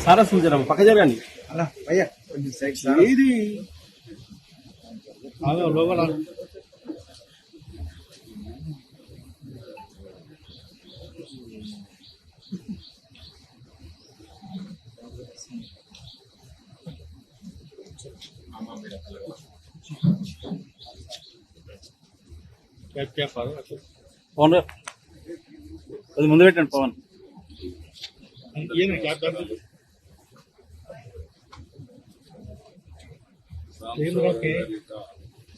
సారా సింజరం పక్క జరగండి అలా భయ్యా కొంచెం సైడ్ ఇది లోపల పవన్ అది ముందు పెట్టండి పవన్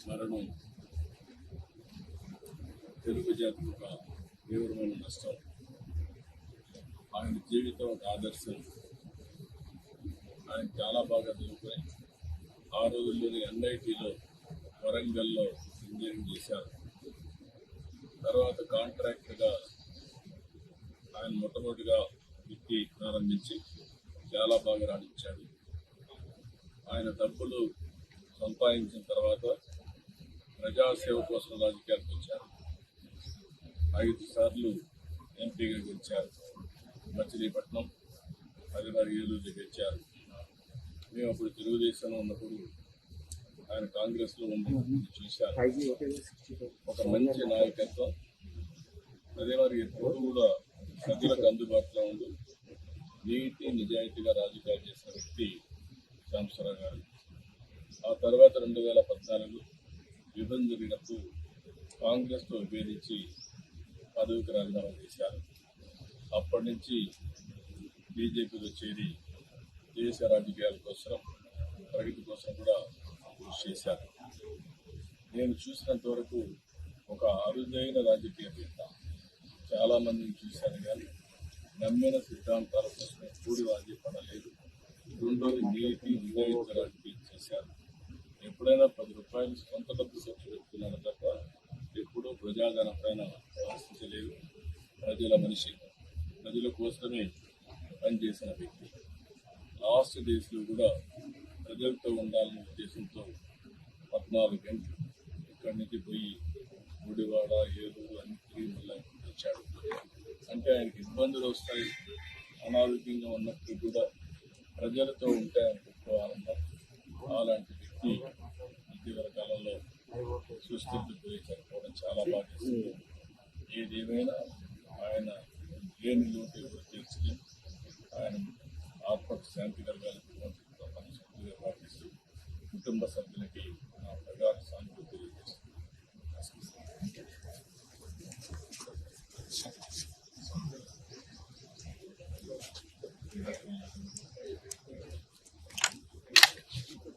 మరణం తెలుగు జాతి ఒక తీవ్రమైన నష్టం. ఆయన జీవితం ఒక ఆదర్శం. ఆయన చాలా బాగా చదువుకుని ఆ రోజుల్లోని ఎన్ఐటీలో వరంగల్లో ఇంజనీరింగ్ చేశారు. తర్వాత కాంట్రాక్టర్గా ఆయన మొట్టమొదటిగా వృత్తి ప్రారంభించి చాలా బాగా రాణించాడు. ఆయన డబ్బులు సంపాదించిన తర్వాత ప్రజాసేవ కోసం రాజకీయాలకు వచ్చారు. 5 సార్లు ఎంపీగా గెలిచారు. మచిలీపట్నం, హరివారి ఏలూరు గెలిచారు. మేము అప్పుడు తెలుగుదేశంలో ఉన్నప్పుడు ఆయన కాంగ్రెస్లో ఉన్నప్పుడు చూశారు. ఒక మంచి నాయకత్వం. అదే వారి ఎప్పుడు కూడా ప్రజలకు అందుబాటులో ఉండి నీతి నిజాయితీగా రాజకీయాలు చేసిన వ్యక్తి సాంబశివరావు గారు. ఆ తర్వాత 2014 విభజన జరిగినప్పుడు కాంగ్రెస్తో విభేదించి పదవికి రాజీనామా చేశారు. అప్పటి నుంచి బీజేపీలో చేరి దేశ రాజకీయాల కోసం, ప్రగతి కోసం కూడా కృషి చేశారు. నేను చూసినంత వరకు ఒక అరుదైన రాజకీయవేత్త. చాలామందిని చూశాను కానీ నమ్మిన సిద్ధాంతాల కోసం కూడి రాజీ పడలేదు. రెండోది నీతి నిజాయితీ రాజకీయం చేశారు. ఎప్పుడైనా 10 రూపాయలు సొంత డబ్బు ఖర్చు పెట్టుకున్నాను తప్ప ఎప్పుడూ ప్రజాధనం పైన ఆశించలేదు. ప్రజల మనిషి, ప్రజల కోసమే పనిచేసిన వ్యక్తి. లాస్ట్ డేస్లో కూడా ప్రజలతో ఉండాలనే ఉద్దేశంతో 14 గంటలు ఇక్కడి నుంచి పోయి గుడివాడ, ఏలూరు అన్ని తిరిగి మళ్ళీ వచ్చాడు. అంటే ఆయనకి ఇబ్బందులు వస్తాయి, అనారోగ్యంగా ఉన్నప్పుడు కూడా ప్రజలతో ఉంటే ఆయనకు ఎక్కువ ఆనందం. అలాంటి వ్యక్తి ఇటీవల కాలంలో సుస్థితిపోయి చనిపోవడం చాలా బాధేస్తుంది. ఏదేమైనా ఆయన లేని లోటు ఎవరు తీర్చలేం. ఆయన ఆత్మకు శాంతి కలగాలని మనస్ఫూర్తిగా ప్రార్థిస్తూ కుటుంబ సభ్యులకి నా ప్రగాఢ సానుభూతి